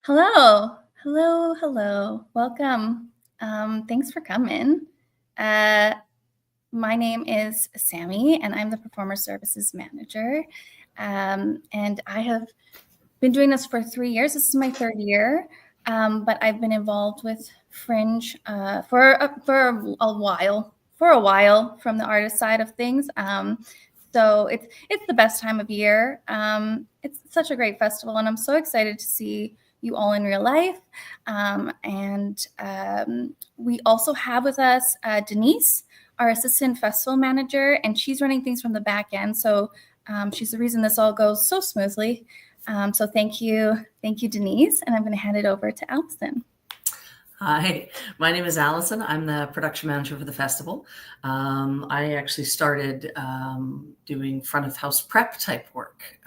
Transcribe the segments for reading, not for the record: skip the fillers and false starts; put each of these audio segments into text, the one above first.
Hello, hello, hello. Welcome. Thanks for coming. My name is Sammy, and I'm the Performer Services Manager. And I have been doing this for 3 years. This is my third year, but I've been involved with Fringe for a while from the artist side of things. So it's the best time of year. It's such a great festival, and I'm so excited to see you all in real life. We also have with us Denise, our assistant festival manager, and she's running things from the back end. So she's the reason this all goes so smoothly. So thank you, Denise. And I'm going to hand it over to Allison. Hi, my name is Allison. I'm the production manager for the festival. I actually started doing front of house prep type work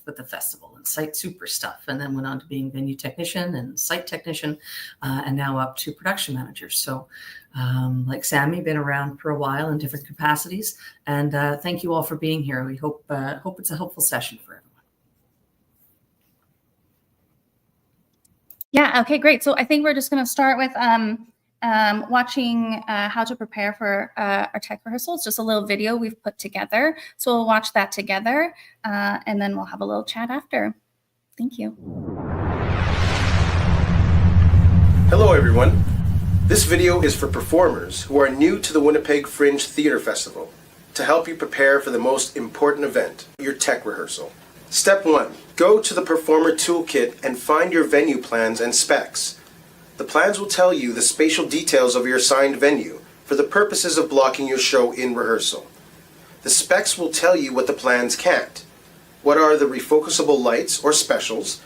with the festival and site super stuff, and then went on to being venue technician and site technician, and now up to production manager. So like Sammy, been around for a while in different capacities, and thank you all for being here. We hope it's a helpful session for everyone. Yeah, okay, great. So I think we're just going to start with watching how to prepare for our tech rehearsal. It's just a little video we've put together. So we'll watch that together, and then we'll have a little chat after. Thank you. Hello, everyone. This video is for performers who are new to the Winnipeg Fringe Theatre Festival to help you prepare for the most important event, your tech rehearsal. Step 1. Go to the Performer Toolkit and find your venue plans and specs. The plans will tell you the spatial details of your assigned venue for the purposes of blocking your show in rehearsal. The specs will tell you what the plans can't. What are the refocusable lights or specials,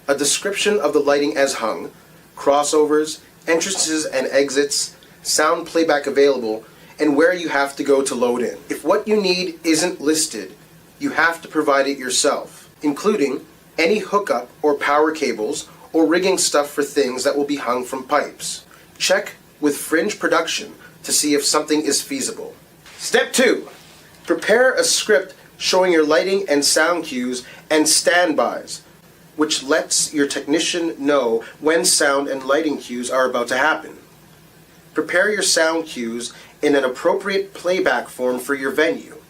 a description of the lighting as hung, crossovers, entrances and exits, sound playback available, and where you have to go to load in. If what you need isn't listed, you have to provide it yourself, including any hookup or power cables or rigging stuff for things that will be hung from pipes. Check with Fringe Production to see if something is feasible. Step 2. Prepare a script showing your lighting and sound cues and standbys, which lets your technician know when sound and lighting cues are about to happen. Prepare your sound cues in an appropriate playback form for your venue.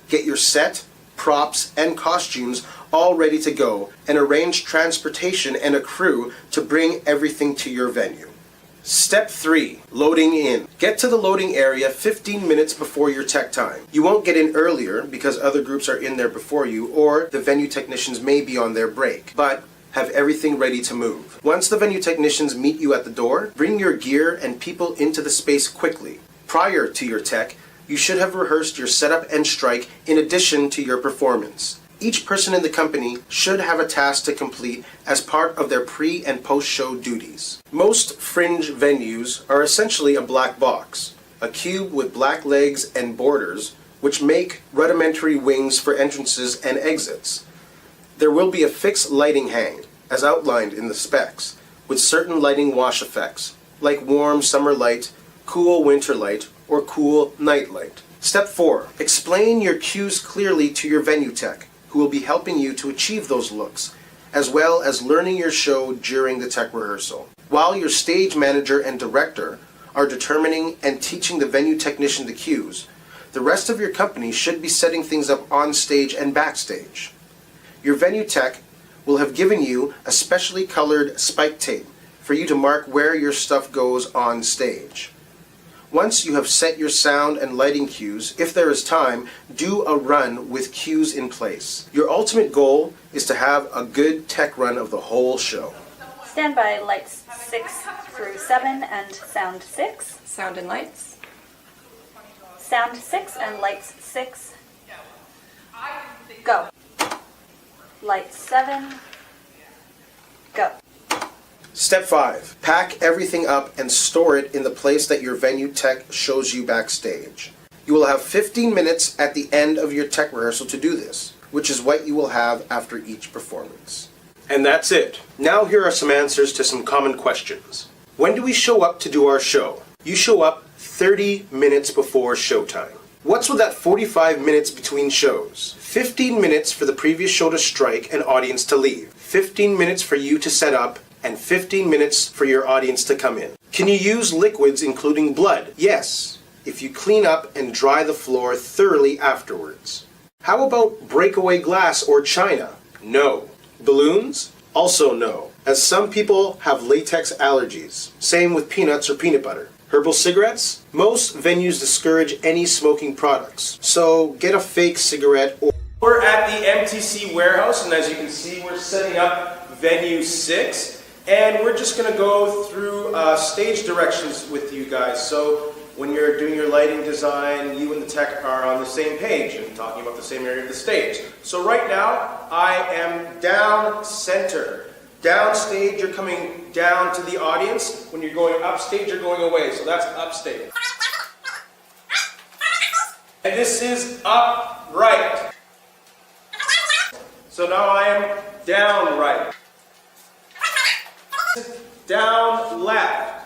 Get your set, props, and costumes all ready to go, and arrange transportation and a crew to bring everything to your venue. Step 3. Loading in. Get to the loading area 15 minutes before your tech time. You won't get in earlier because other groups are in there before you, or the venue technicians may be on their break, but have everything ready to move. Once the venue technicians meet you at the door, bring your gear and people into the space quickly. Prior to your tech, you should have rehearsed your setup and strike in addition to your performance. Each person in the company should have a task to complete as part of their pre- and post-show duties. Most fringe venues are essentially a black box, a cube with black legs and borders, which make rudimentary wings for entrances and exits. There will be a fixed lighting hang, as outlined in the specs, with certain lighting wash effects, like warm summer light, cool winter light, or cool night light. Step 4. Explain your cues clearly to your venue tech, who will be helping you to achieve those looks, as well as learning your show during the tech rehearsal. While your stage manager and director are determining and teaching the venue technician the cues, the rest of your company should be setting things up on stage and backstage. Your venue tech will have given you a specially colored spike tape for you to mark where your stuff goes on stage. Once you have set your sound and lighting cues, if there is time, do a run with cues in place. Your ultimate goal is to have a good tech run of the whole show. Stand by lights 6 through 7 and sound 6. Sound and lights. Sound 6 and lights 6. Go. Lights 7. Go. Step 5. Pack everything up and store it in the place that your venue tech shows you backstage. You will have 15 minutes at the end of your tech rehearsal to do this, which is what you will have after each performance. And that's it. Now here are some answers to some common questions. When do we show up to do our show? You show up 30 minutes before showtime. What's with that 45 minutes between shows? 15 minutes for the previous show to strike and audience to leave. 15 minutes for you to set up, and 15 minutes for your audience to come in. Can you use liquids including blood? Yes, if you clean up and dry the floor thoroughly afterwards. How about breakaway glass or china? No. Balloons? Also no, as some people have latex allergies. Same with peanuts or peanut butter. Herbal cigarettes? Most venues discourage any smoking products, so get a fake cigarette. We're at the MTC warehouse, and as you can see, we're setting up venue 6, and we're just going to go through stage directions with you guys. So when you're doing your lighting design, you and the tech are on the same page and talking about the same area of the stage. So right now, I am down center. Downstage, you're coming down to the audience. When you're going upstage, you're going away. So that's upstage. And this is up right. So now I am down right. Down left.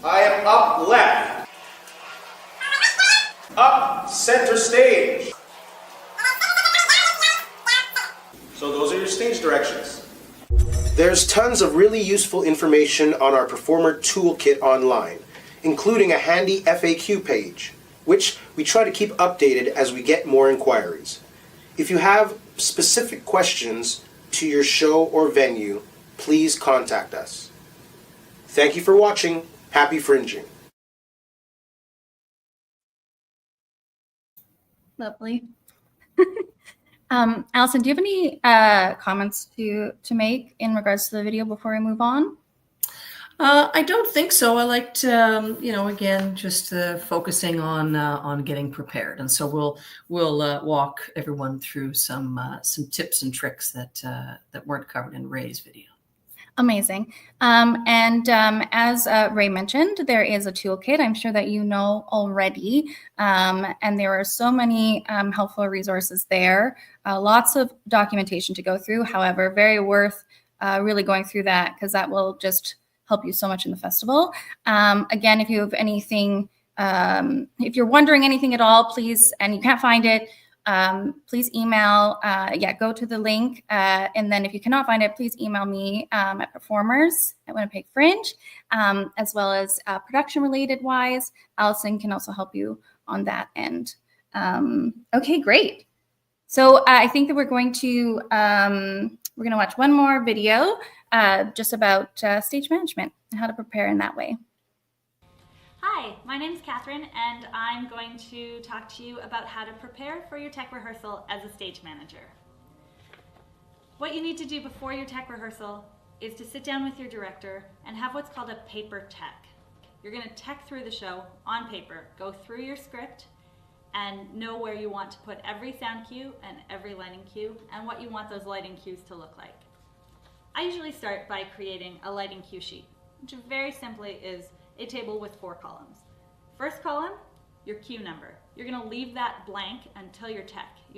I am up left. Up center stage. So those are your stage directions. There's tons of really useful information on our Performer Toolkit online, including a handy FAQ page, which we try to keep updated as we get more inquiries. If you have specific questions to your show or venue, please contact us. Thank you for watching. Happy fringing. Lovely. Allison, do you have any comments to make in regards to the video before we move on? I don't think so. I liked, again, just focusing on getting prepared, and so we'll walk everyone through some tips and tricks that weren't covered in Ray's video. Amazing. As Ray mentioned, there is a toolkit. I'm sure that you know already. And there are so many helpful resources there. Lots of documentation to go through. However, very worth really going through that, because that will just help you so much in the festival. Again, if you have anything, if you're wondering anything at all, please, and you can't find it, please email, go to the link. And then if you cannot find it, please email me at performers@Winnipeg Fringe, as well as production related wise. Allison can also help you on that end. Okay, great. So I think that we're going to watch one more video just about stage management and how to prepare in that way. Hi, my name is Catherine, and I'm going to talk to you about how to prepare for your tech rehearsal as a stage manager. What you need to do before your tech rehearsal is to sit down with your director and have what's called a paper tech. You're going to tech through the show on paper, go through your script, and know where you want to put every sound cue and every lighting cue, and what you want those lighting cues to look like. I usually start by creating a lighting cue sheet, which very simply is a table with 4 columns. First column, your cue number. You're going to leave that blank until your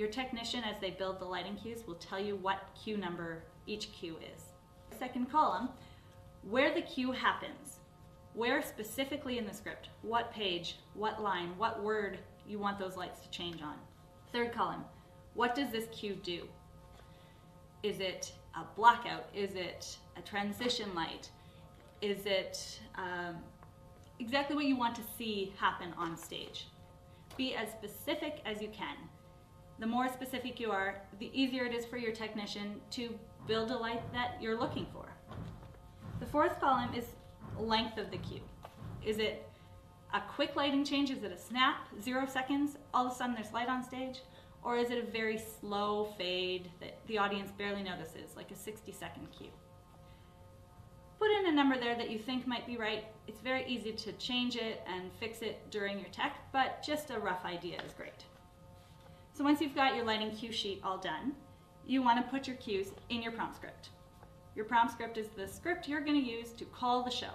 technician, as they build the lighting cues, will tell you what cue number each cue is. Second column, where the cue happens. Where specifically in the script, what page, what line, what word you want those lights to change on. Third column, what does this cue do? Is it a blackout? Is it a transition light? Is it exactly what you want to see happen on stage? Be as specific as you can. The more specific you are, the easier it is for your technician to build a light that you're looking for. The fourth column is length of the cue. Is it a quick lighting change? Is it a snap, 0 seconds, all of a sudden there's light on stage? Or is it a very slow fade that the audience barely notices, like a 60-second cue? Put in a number there that you think might be right. It's very easy to change it and fix it during your tech, but just a rough idea is great. So once you've got your lighting cue sheet all done, you want to put your cues in your prompt script. Your prompt script is the script you're going to use to call the show.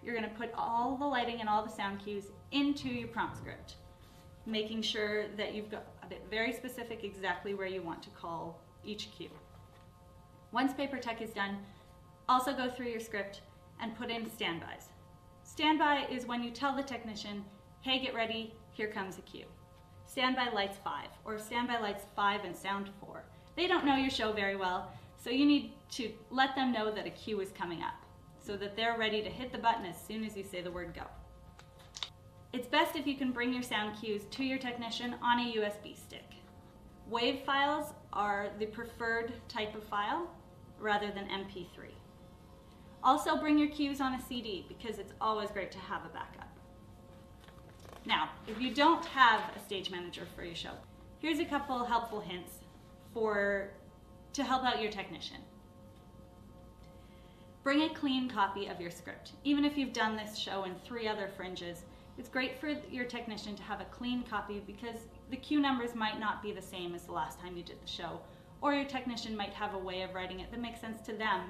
You're going to put all the lighting and all the sound cues into your prompt script, making sure that you've got it very specific exactly where you want to call each cue. Once paper tech is done, also go through your script and put in standbys. Standby is when you tell the technician, hey, get ready, here comes a cue. Standby lights 5, or standby lights 5 and sound 4. They don't know your show very well. So you need to let them know that a cue is coming up so that they're ready to hit the button as soon as you say the word go. It's best if you can bring your sound cues to your technician on a USB stick. WAV files are the preferred type of file rather than MP3. Also bring your cues on a CD because it's always great to have a backup. Now, if you don't have a stage manager for your show, here's a couple helpful hints to help out your technician. Bring a clean copy of your script. Even if you've done this show in 3 other fringes, it's great for your technician to have a clean copy because the cue numbers might not be the same as the last time you did the show, or your technician might have a way of writing it that makes sense to them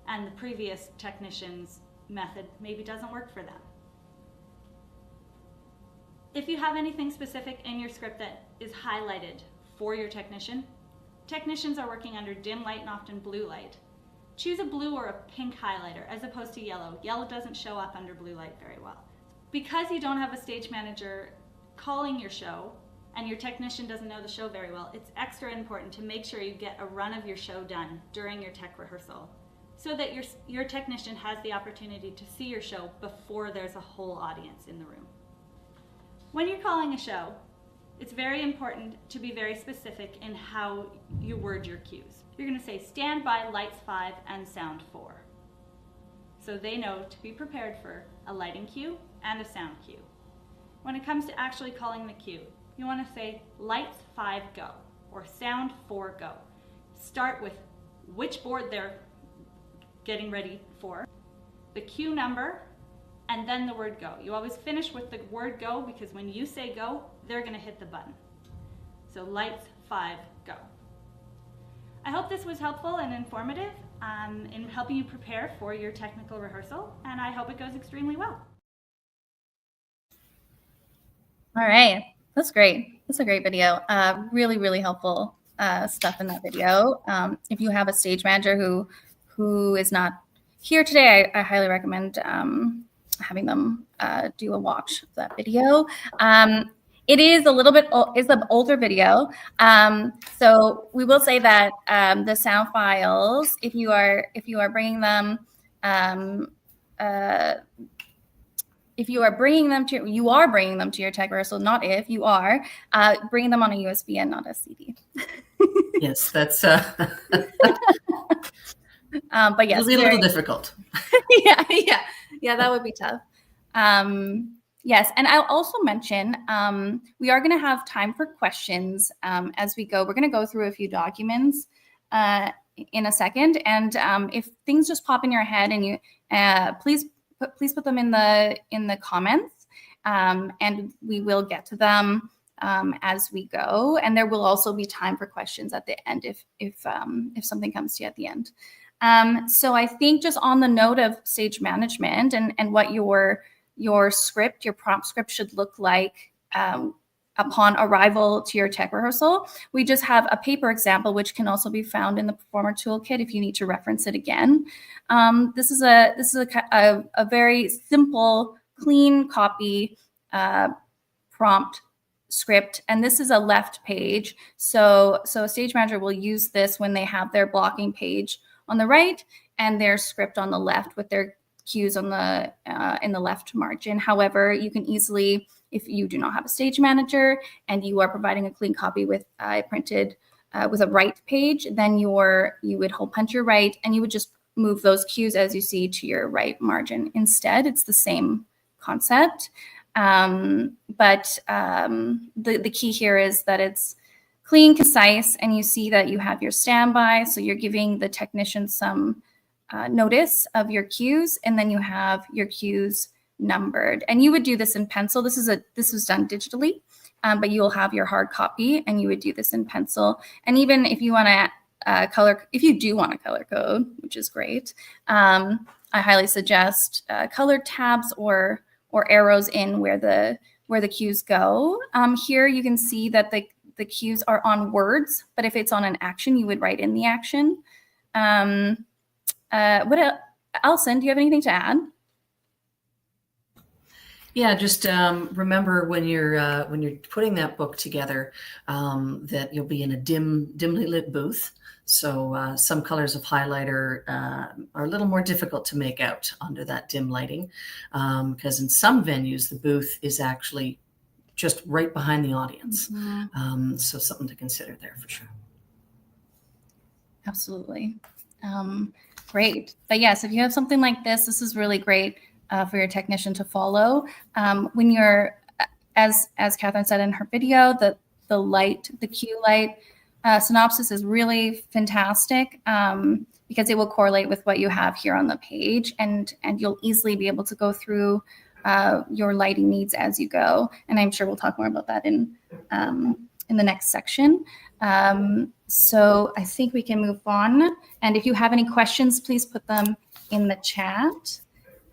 and the previous technician's method maybe doesn't work for them. If you have anything specific in your script that is highlighted for your technician, technicians are working under dim light and often blue light. Choose a blue or a pink highlighter as opposed to yellow. Yellow doesn't show up under blue light very well. Because you don't have a stage manager calling your show and your technician doesn't know the show very well, it's extra important to make sure you get a run of your show done during your tech rehearsal so that your technician has the opportunity to see your show before there's a whole audience in the room. When you're calling a show, it's very important to be very specific in how you word your cues. You're going to say stand by, lights 5 and sound 4. So they know to be prepared for a lighting cue and a sound cue. When it comes to actually calling the cue, you want to say lights 5 go or sound 4 go. Start with which board they're getting ready for, the cue number, and then the word go. You always finish with the word go because when you say go, they're going to hit the button. So lights 5 go. I hope this was helpful and informative in helping you prepare for your technical rehearsal, and I hope it goes extremely well. All right, that's great. That's a great video. Really, really helpful stuff in that video. If you have a stage manager who is not here today, I highly recommend having them do a watch of that video. It is a little bit is an older video, so we will say that the sound files, if you are bringing them, you are bringing them to your tech rehearsal. Not if you are bringing them on a USB and not a CD. Yes, that's but yes, it'll be a little difficult. yeah, that would be tough. Yes, and I'll also mention we are going to have time for questions as we go. We're going to go through a few documents in a second, and if things just pop in your head, and you please put them in the comments, and we will get to them as we go. And there will also be time for questions at the end if something comes to you at the end. So I think just on the note of stage management and what your script, your prompt script should look like upon arrival to your tech rehearsal. We just have a paper example, which can also be found in the Performer Toolkit if you need to reference it again. This is a very simple, clean copy prompt script, and this is a left page. So a stage manager will use this when they have their blocking page on the right and their script on the left with their cues on the in the left margin. However, you can easily, if you do not have a stage manager and you are providing a clean copy with printed with a right page, then you would hole punch your right and you would just move those cues as you see to your right margin instead. It's the same concept, but the key here is that it's clean, concise, and you see that you have your standby, so you're giving the technician some notice of your cues, and then you have your cues numbered. And you would do this in pencil. This was done digitally, but you'll have your hard copy, and you would do this in pencil. And even if you want to if you do want to color code, which is great, I highly suggest colored tabs or arrows in where the cues go. Here you can see that the cues are on words, but if it's on an action, you would write in the action. What else, Alison, do you have anything to add? Yeah, just remember when you're putting that book together that you'll be in a dimly lit booth. So some colors of highlighter are a little more difficult to make out under that dim lighting, because in some venues the booth is actually just right behind the audience. So something to consider there for sure. Absolutely. Great. But yes, if you have something like this is really great for your technician to follow. When you're, as Catherine said in her video, the cue light synopsis is really fantastic because it will correlate with what you have here on the page, and you'll easily be able to go through your lighting needs as you go. And I'm sure we'll talk more about that in the next section. So I think we can move on. And if you have any questions, please put them in the chat.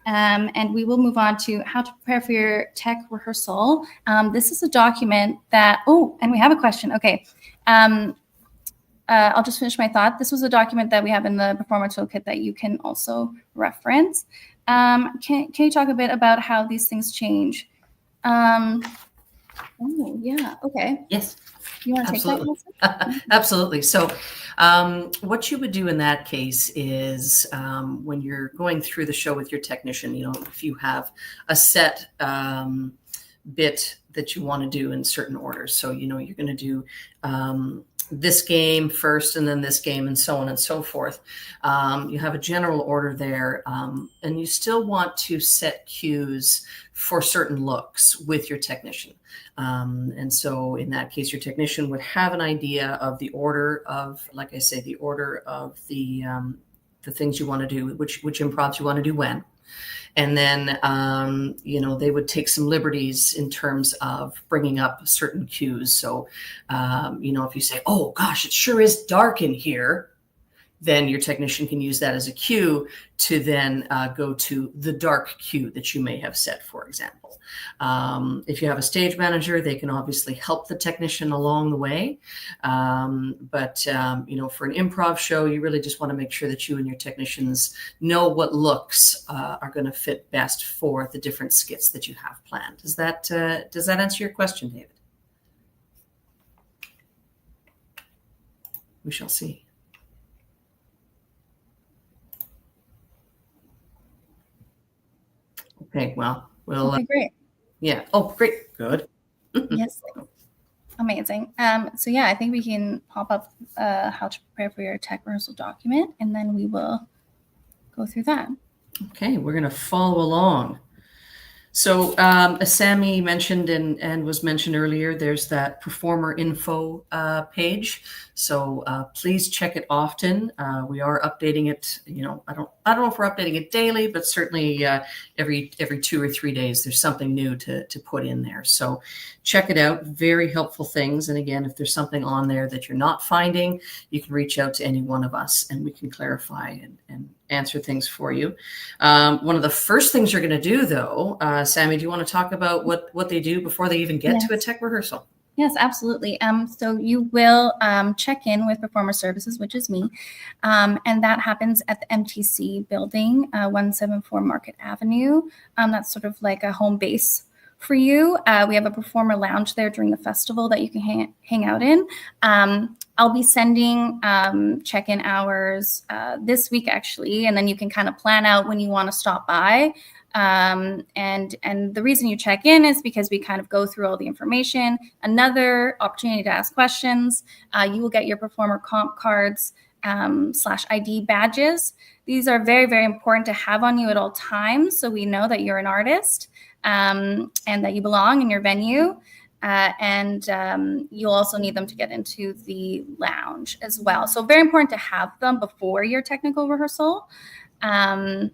And we will move on to how to prepare for your tech rehearsal. This is a document that, and we have a question. Okay. I'll just finish my thought. This was a document that we have in the Performer Toolkit that you can also reference. Can you talk a bit about how these things change? Oh, yeah. Okay. Yes. You want to take that? Absolutely. So what you would do in that case is when you're going through the show with your technician, if you have a set bit that you want to do in certain orders. So, you're going to do this game first and then this game and so on and so forth. You have a general order there, and you still want to set cues for certain looks with your technician. And so in that case, your technician would have an idea of the order of, like I say, the order of the things you want to do, which improvs you want to do when. And then, they would take some liberties in terms of bringing up certain cues. So, if you say, oh, gosh, it sure is dark in here, then your technician can use that as a cue to then go to the dark cue that you may have set, for example. If you have a stage manager, they can obviously help the technician along the way. But for an improv show, you really just want to make sure that you and your technicians know what looks are going to fit best for the different skits that you have planned. Does that answer your question, David? We shall see. Okay, well, Okay, great. Yeah. Oh, great. Good. Yes. Amazing. So yeah, I think we can pop up how to prepare for your tech rehearsal document, and then we will go through that. Okay, we're going to follow along. So as Sammy mentioned and was mentioned earlier, there's that performer info page. So please check it often. We are updating it. I don't know if we're updating it daily, but certainly every 2 or 3 days, there's something new to put in there. So check it out. Very helpful things. And again, if there's something on there that you're not finding, you can reach out to any one of us and we can clarify and answer things for you. One of the first things you're going to do, though, Sammy, do you want to talk about what they do before they even get to a tech rehearsal? Yes, absolutely. So you will check in with Performer Services, which is me, and that happens at the MTC building, 174 Market Avenue. That's sort of like a home base for you. We have a performer lounge there during the festival that you can hang out in. I'll be sending check-in hours this week, actually, and then you can kind of plan out when you want to stop by. And the reason you check in is because we kind of go through all the information. Another opportunity to ask questions. You will get your performer comp cards /ID badges. These are very, very important to have on you at all times, so we know that you're an artist and that you belong in your venue. And you'll also need them to get into the lounge as well. So very important to have them before your technical rehearsal. And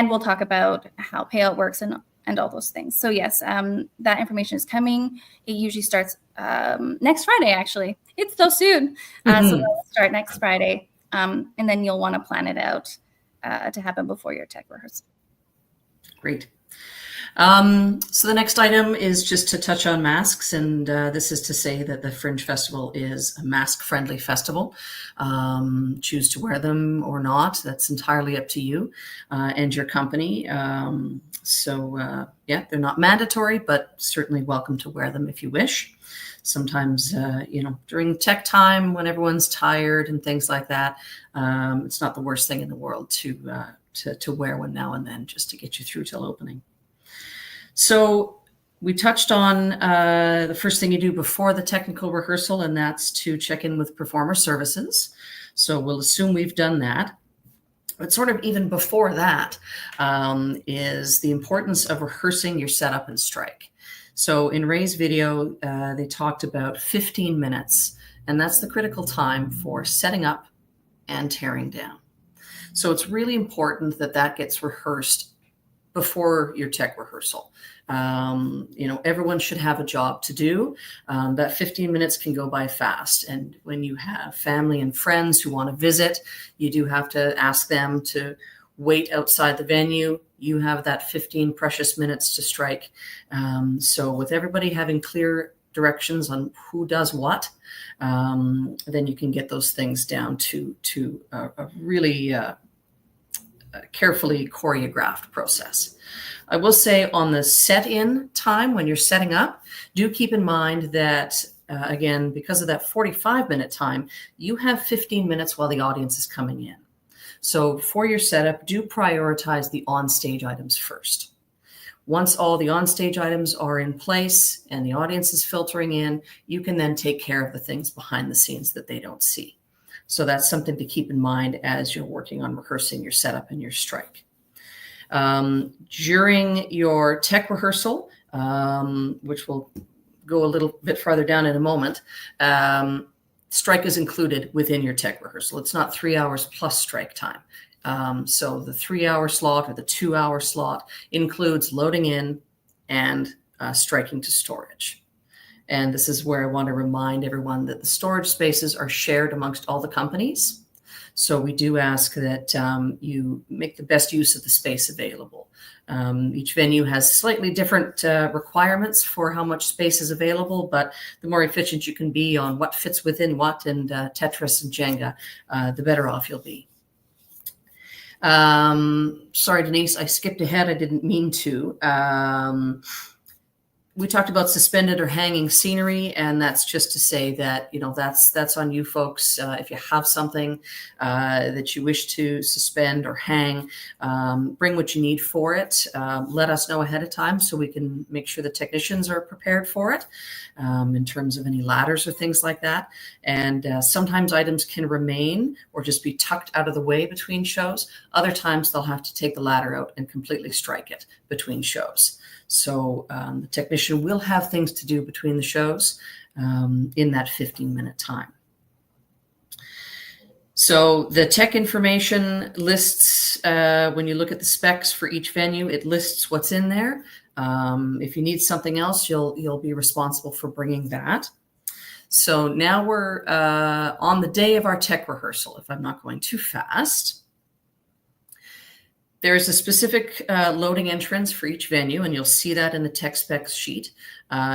we'll talk about how payout works and all those things. So yes, that information is coming. It usually starts next Friday, actually. It's so soon. So it'll start next Friday. And then you'll want to plan it out to happen before your tech rehearsal. Great. So the next item is just to touch on masks, and this is to say that the Fringe Festival is a mask-friendly festival. Choose to wear them or not, that's entirely up to you and your company. So yeah, they're not mandatory, but certainly welcome to wear them if you wish. Sometimes, during tech time when everyone's tired and things like that, it's not the worst thing in the world to wear one now and then just to get you through till opening. So we touched on the first thing you do before the technical rehearsal, and that's to check in with performer services. So we'll assume we've done that. But sort of even before that is the importance of rehearsing your setup and strike. So in Ray's video, they talked about 15 minutes, and that's the critical time for setting up and tearing down. So it's really important that that gets rehearsed before your tech rehearsal. Everyone should have a job to do. That 15 minutes can go by fast. And when you have family and friends who want to visit, you do have to ask them to wait outside the venue. You have that 15 precious minutes to strike. So with everybody having clear directions on who does what, then you can get those things down to a really carefully choreographed process. I will say on the set-in time when you're setting up, do keep in mind that, again, because of that 45-minute time, you have 15 minutes while the audience is coming in. So for your setup, do prioritize the on-stage items first. Once all the on-stage items are in place and the audience is filtering in, you can then take care of the things behind the scenes that they don't see. So that's something to keep in mind as you're working on rehearsing your setup and your strike. During your tech rehearsal, which we'll go a little bit farther down in a moment, strike is included within your tech rehearsal. It's not 3 hours plus strike time. So the 3-hour slot or the 2-hour slot includes loading in and striking to storage. And this is where I want to remind everyone that the storage spaces are shared amongst all the companies. So we do ask that you make the best use of the space available. Each venue has slightly different requirements for how much space is available, but the more efficient you can be on what fits within what and Tetris and Jenga, the better off you'll be. Sorry, Denise, I skipped ahead. I didn't mean to. We talked about suspended or hanging scenery, and that's just to say that, that's on you folks. If you have something that you wish to suspend or hang, bring what you need for it. Let us know ahead of time so we can make sure the technicians are prepared for it in terms of any ladders or things like that. And sometimes items can remain or just be tucked out of the way between shows. Other times they'll have to take the ladder out and completely strike it between shows. So the technician will have things to do between the shows in that 15-minute time. So the tech information lists, when you look at the specs for each venue, it lists what's in there. If you need something else, you'll be responsible for bringing that. So now we're on the day of our tech rehearsal, if I'm not going too fast. There's a specific loading entrance for each venue, and you'll see that in the tech specs sheet.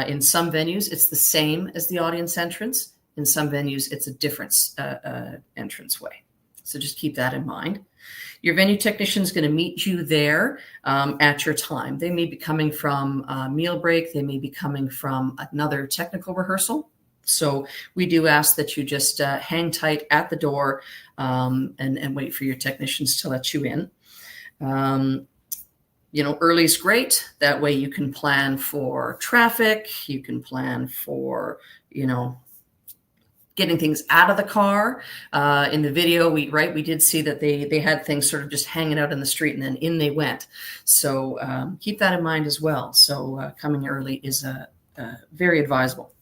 In some venues, it's the same as the audience entrance. In some venues, it's a different entranceway. So just keep that in mind. Your venue technician is going to meet you there at your time. They may be coming from a meal break. They may be coming from another technical rehearsal. So we do ask that you just hang tight at the door and wait for your technicians to let you in. Early is great. That way you can plan for traffic. You can plan for, getting things out of the car. In the video, we did see that they had things sort of just hanging out in the street and then in they went. So keep that in mind as well. So coming early is very advisable.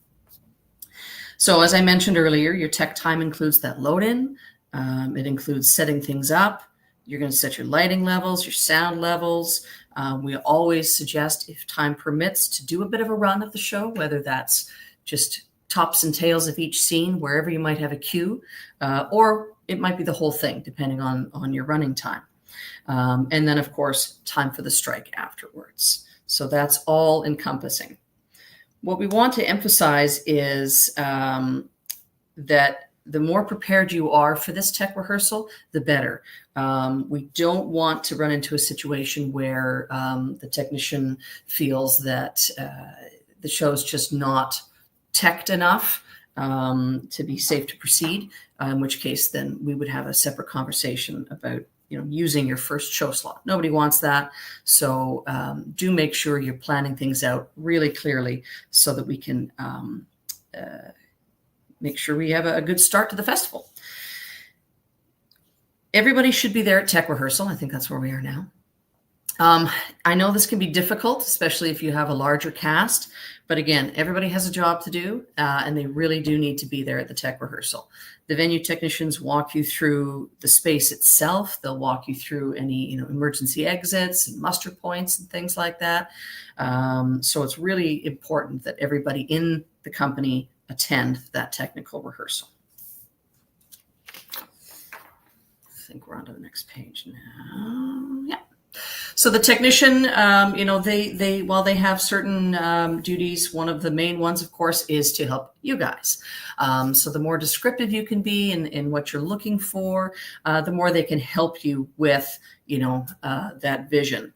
So as I mentioned earlier, your tech time includes that load in. It includes setting things up. You're going to set your lighting levels, your sound levels. We always suggest, if time permits, to do a bit of a run of the show, whether that's just tops and tails of each scene, wherever you might have a cue, or it might be the whole thing, depending on your running time. And then, of course, time for the strike afterwards. So that's all encompassing. What we want to emphasize is that the more prepared you are for this tech rehearsal, the better. We don't want to run into a situation where the technician feels that the show's just not teched enough to be safe to proceed, in which case then we would have a separate conversation about using your first show slot. Nobody wants that. So do make sure you're planning things out really clearly so that we can make sure we have a good start to the festival. Everybody should be there at tech rehearsal. I think that's where we are now. I know this can be difficult, especially if you have a larger cast, but again, everybody has a job to do, and they really do need to be there at the tech rehearsal. The venue technicians walk you through the space itself. They'll walk you through any, emergency exits and muster points and things like that. So it's really important that everybody in the company attend that technical rehearsal. I think we're on to the next page now. Yeah. So the technician, they while they have certain duties, one of the main ones, of course, is to help you guys. So the more descriptive you can be in what you're looking for, the more they can help you with, that vision.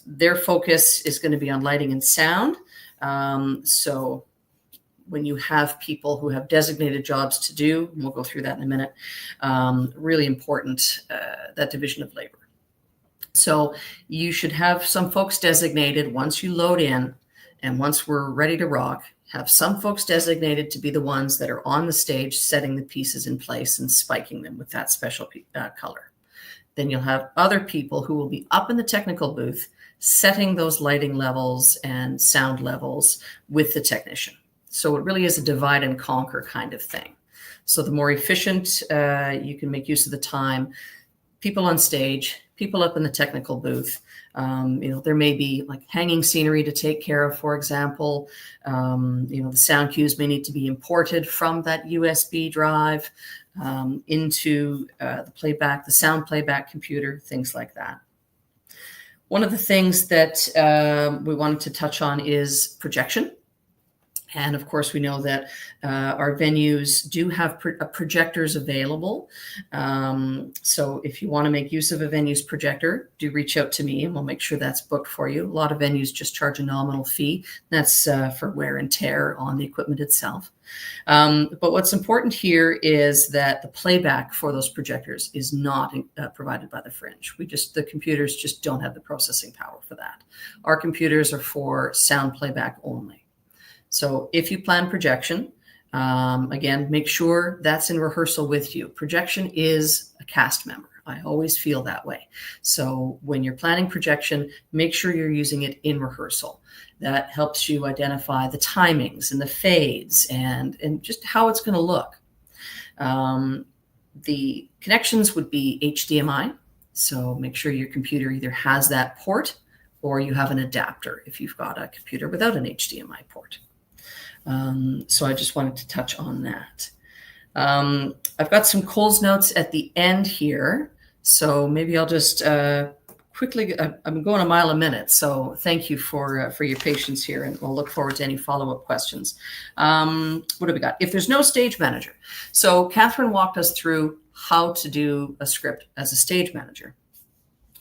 Their focus is going to be on lighting and sound. So when you have people who have designated jobs to do, and we'll go through that in a minute, really important, that division of labor. So you should have some folks designated once you load in, and once we're ready to rock, have some folks designated to be the ones that are on the stage setting the pieces in place and spiking them with that special color. Then you'll have other people who will be up in the technical booth setting those lighting levels and sound levels with the technician. So it really is a divide and conquer kind of thing. So the more efficient you can make use of the time, people on stage, people up in the technical booth. There may be like hanging scenery to take care of, for example. The sound cues may need to be imported from that USB drive into the sound playback computer, things like that. One of the things that we wanted to touch on is projection. And of course, we know that our venues do have projectors available. So if you want to make use of a venue's projector, do reach out to me and we'll make sure that's booked for you. A lot of venues just charge a nominal fee. That's for wear and tear on the equipment itself. But what's important here is that the playback for those projectors is not provided by the Fringe. The computers just don't have the processing power for that. Our computers are for sound playback only. So if you plan projection, again, make sure that's in rehearsal with you. Projection is a cast member. I always feel that way. So when you're planning projection, make sure you're using it in rehearsal. That helps you identify the timings and the fades and just how it's going to look. The connections would be HDMI. So make sure your computer either has that port or you have an adapter if you've got a computer without an HDMI port. So I just wanted to touch on that. I've got some Coles notes at the end here. So maybe I'll just quickly, I'm going a mile a minute. So thank you for your patience here, and we'll look forward to any follow-up questions. What do we got? If there's no stage manager. So Catherine walked us through how to do a script as a stage manager.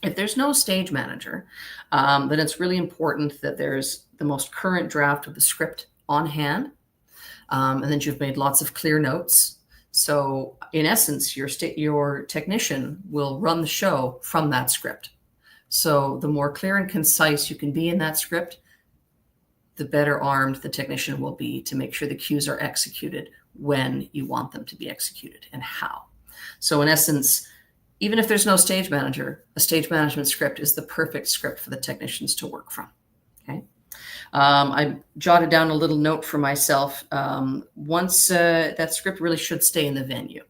If there's no stage manager, then it's really important that there's the most current draft of the script on hand, and then you've made lots of clear notes. So in essence, your technician will run the show from that script. So the more clear and concise you can be in that script, the better armed the technician will be to make sure the cues are executed when you want them to be executed and how. So in essence, even if there's no stage manager, a stage management script is the perfect script for the technicians to work from. Okay. I jotted down a little note for myself. Once that script really should stay in the venue.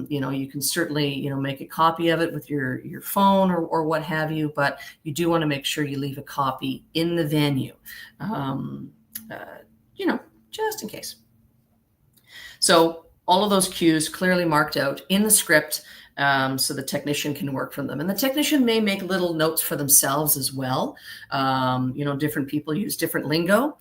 You can certainly, make a copy of it with your phone or what have you, but you do want to make sure you leave a copy in the venue, just in case. So all of those cues clearly marked out in the script. so the technician can work from them. And the technician may make little notes for themselves as well. Different people use different lingo.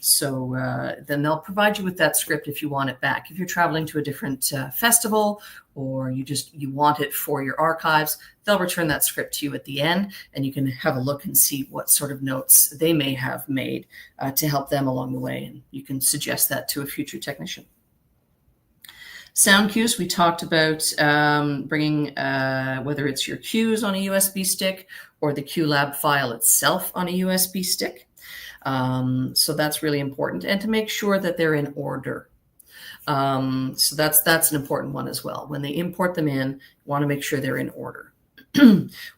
So then they'll provide you with that script if you want it back. If you're traveling to a different festival, or you want it for your archives, they'll return that script to you at the end, and you can have a look and see what sort of notes they may have made to help them along the way. And you can suggest that to a future technician. Sound cues, we talked about bringing, whether it's your cues on a USB stick or the QLab file itself on a USB stick. So that's really important, and to make sure that they're in order. So that's an important one as well. When they import them in, you want to make sure they're in order.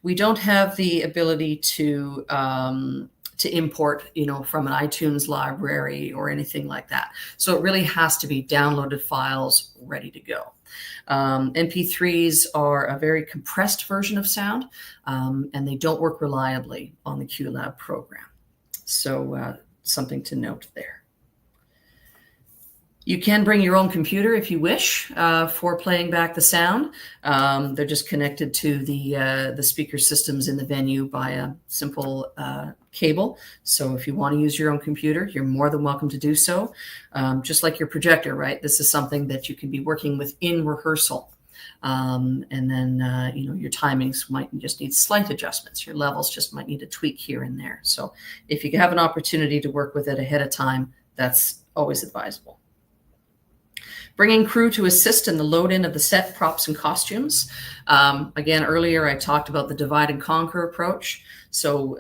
We don't have the ability to import, from an iTunes library or anything like that. So it really has to be downloaded files ready to go. MP3s are a very compressed version of sound, and they don't work reliably on the QLab program. So something to note there. You can bring your own computer if you wish for playing back the sound. They're just connected to the speaker systems in the venue by a simple cable. So if you want to use your own computer, you're more than welcome to do so. Just like your projector, right? This is something that you can be working with in rehearsal. And then, your timings might just need slight adjustments. Your levels just might need a tweak here and there. So if you have an opportunity to work with it ahead of time, that's always advisable. Bringing crew to assist in the load-in of the set, props, and costumes. Again, earlier I talked about the divide and conquer approach. So,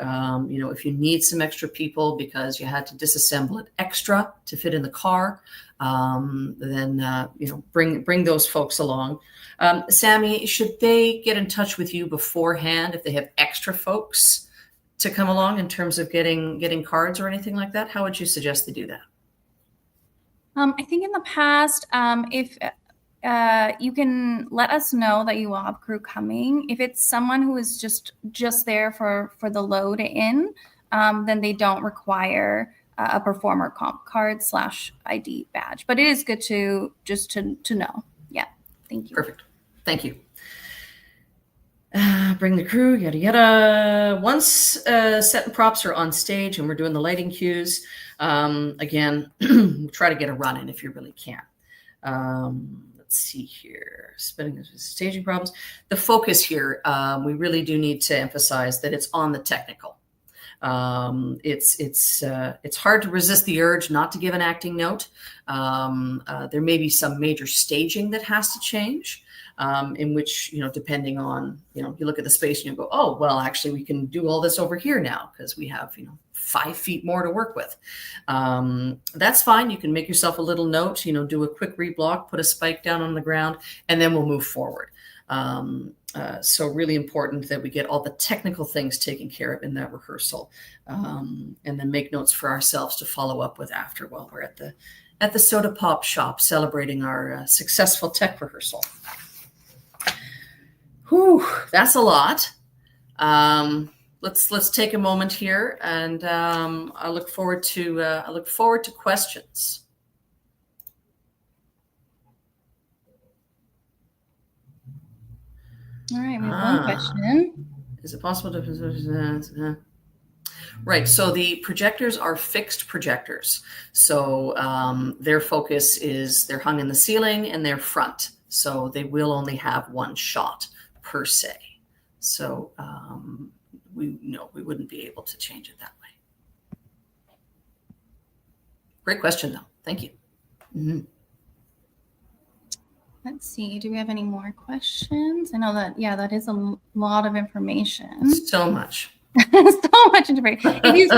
if you need some extra people because you had to disassemble it extra to fit in the car, then bring those folks along. Sammy, should they get in touch with you beforehand if they have extra folks to come along in terms of getting cards or anything like that? How would you suggest they do that? I think in the past, if you can let us know that you will have crew coming. If it's someone who is just there for the load in, then they don't require a performer comp card / ID badge. But it is good to know. Yeah, thank you. Perfect. Thank you. Bring the crew, yada, yada. Once set and props are on stage and we're doing the lighting cues, again, try to get a run in if you really can. Let's see here. Spinning staging problems. The focus here, we really do need to emphasize that it's on the technical. It's hard to resist the urge not to give an acting note. There may be some major staging that has to change. In which, depending on, you look at the space and you go, oh, well, actually, we can do all this over here now because we have, 5 feet more to work with. That's fine. You can make yourself a little note, do a quick reblock, put a spike down on the ground, and then we'll move forward. So really important that we get all the technical things taken care of in that rehearsal, and then make notes for ourselves to follow up with after while we're at the soda pop shop celebrating our successful tech rehearsal. Whew, that's a lot. Let's take a moment here, and I look forward to questions. All right, we have one question. Is it possible to? Right. So the projectors are fixed projectors. So their focus is they're hung in the ceiling and they're front. So they will only have one shot per se. So we wouldn't be able to change it that way. Great question, though. Thank you. Mm-hmm. Let's see. Do we have any more questions? I know that is a lot of information. So much. So much information. If you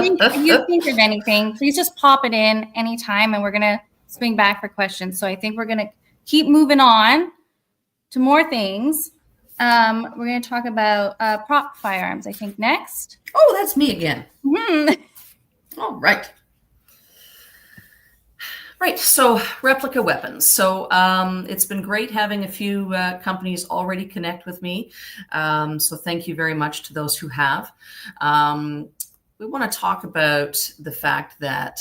think of anything, please just pop it in anytime, and we're gonna swing back for questions. So I think we're gonna keep moving on to more things. We're gonna talk about prop firearms, I think, next. Oh, that's me again. Mm-hmm. All right. Right, so replica weapons. So it's been great having a few companies already connect with me. So thank you very much to those who have. We want to talk about the fact that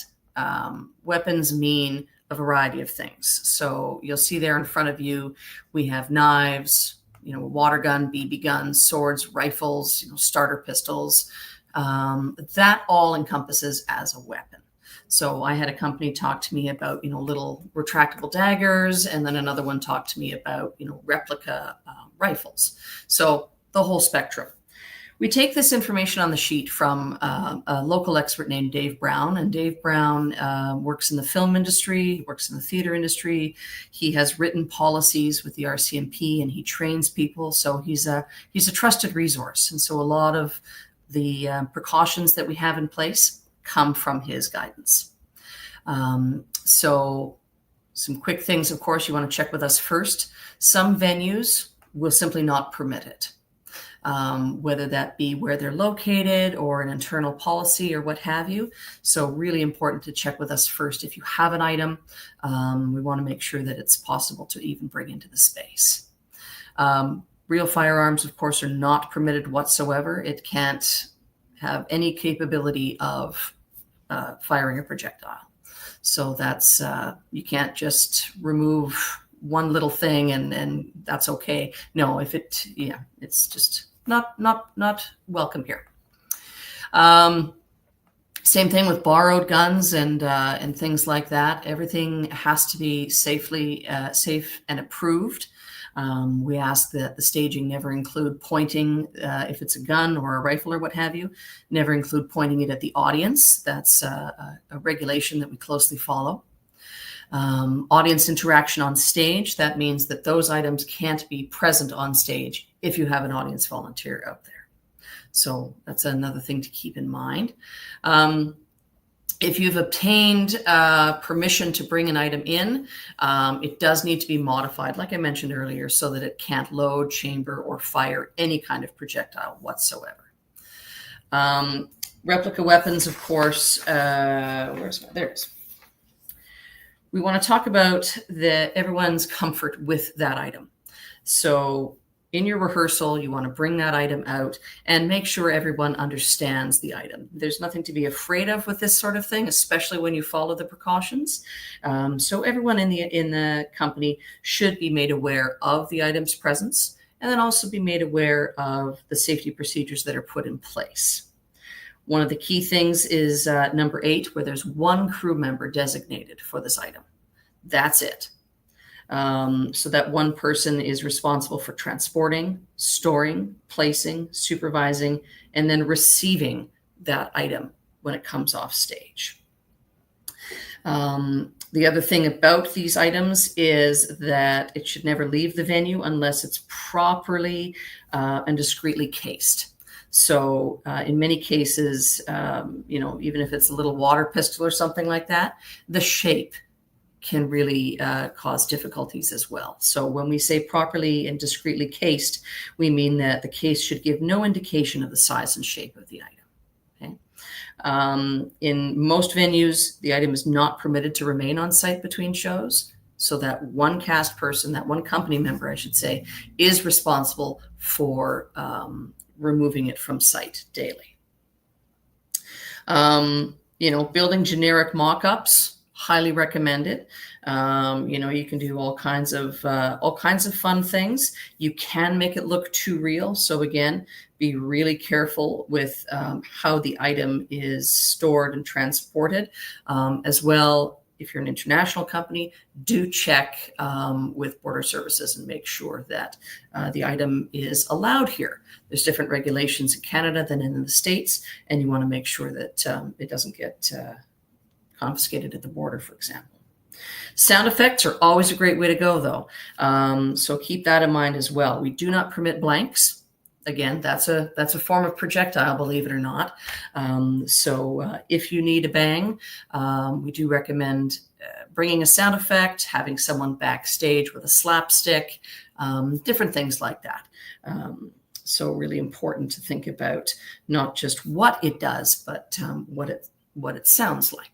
weapons mean a variety of things. So you'll see there in front of you, we have knives, water gun, BB guns, swords, rifles, starter pistols. That all encompasses as a weapon. So I had a company talk to me about, little retractable daggers, and then another one talked to me about, replica rifles. So the whole spectrum. We take this information on the sheet from a local expert named Dave Brown, and Dave Brown works in the film industry, works in the theater industry. He has written policies with the RCMP, and he trains people. So he's a trusted resource. And so a lot of the precautions that we have in place come from his guidance. So some quick things, of course, you want to check with us first. Some venues will simply not permit it, whether that be where they're located or an internal policy or what have you. So really important to check with us first. If you have an item, we want to make sure that it's possible to even bring into the space. Real firearms, of course, are not permitted whatsoever. It can't have any capability of firing a projectile. So that's, you can't just remove one little thing and that's okay. No, it's just not welcome here. Same thing with borrowed guns and things like that. Everything has to be safe and approved. We ask that the staging never include pointing, if it's a gun or a rifle or what have you, never include pointing it at the audience. That's a regulation that we closely follow. Audience interaction on stage, that means that those items can't be present on stage if you have an audience volunteer out there. So that's another thing to keep in mind. If you've obtained permission to bring an item in, it does need to be modified, like I mentioned earlier, so that it can't load, chamber, or fire any kind of projectile whatsoever. Replica weapons, of course, there it is. We want to talk about everyone's comfort with that item. So in your rehearsal, you want to bring that item out and make sure everyone understands the item. There's nothing to be afraid of with this sort of thing, especially when you follow the precautions. So everyone in the company should be made aware of the item's presence, and then also be made aware of the safety procedures that are put in place. One of the key things is number 8, where there's one crew member designated for this item. That's it. So that one person is responsible for transporting, storing, placing, supervising, and then receiving that item when it comes off stage. The other thing about these items is that it should never leave the venue unless it's properly and discreetly cased. So in many cases, even if it's a little water pistol or something like that, the shape can really cause difficulties as well. So when we say properly and discreetly cased, we mean that the case should give no indication of the size and shape of the item. Okay. In most venues, the item is not permitted to remain on site between shows. So that one cast person, that one company member, I should say, is responsible for removing it from site daily. Building generic mock-ups, highly recommended. You can do all kinds of fun things. You can make it look too real. So again, be really careful with how the item is stored and transported. As well, if you're an international company, do check with border services and make sure that the item is allowed here. There's different regulations in Canada than in the States, and you want to make sure that it doesn't get confiscated at the border, for example. Sound effects are always a great way to go, though. So keep that in mind as well. We do not permit blanks. Again, that's a form of projectile, believe it or not. So if you need a bang, we do recommend bringing a sound effect, having someone backstage with a slapstick, different things like that. So really important to think about not just what it does, but what it sounds like.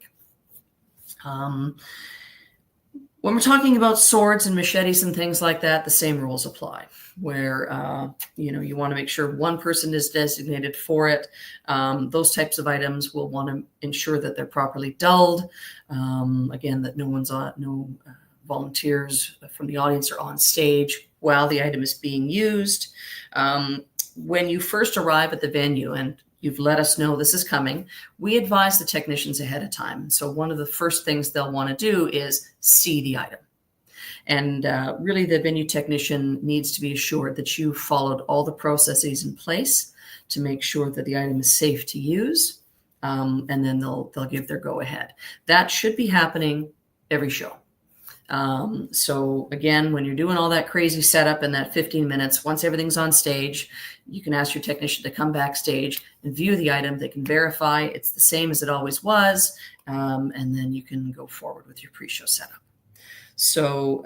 When we're talking about swords and machetes and things like that, the same rules apply, where you want to make sure one person is designated for it. Those types of items will want to ensure that they're properly dulled. Again, that no volunteers from the audience are on stage while the item is being used. When you first arrive at the venue and you've let us know this is coming, we advise the technicians ahead of time. So one of the first things they'll want to do is see the item. And really the venue technician needs to be assured that you followed all the processes in place to make sure that the item is safe to use. And then they'll give their go ahead. That should be happening every show. So again, when you're doing all that crazy setup in that 15 minutes, once everything's on stage, you can ask your technician to come backstage and view the item. They can verify it's the same as it always was. And then you can go forward with your pre-show setup. So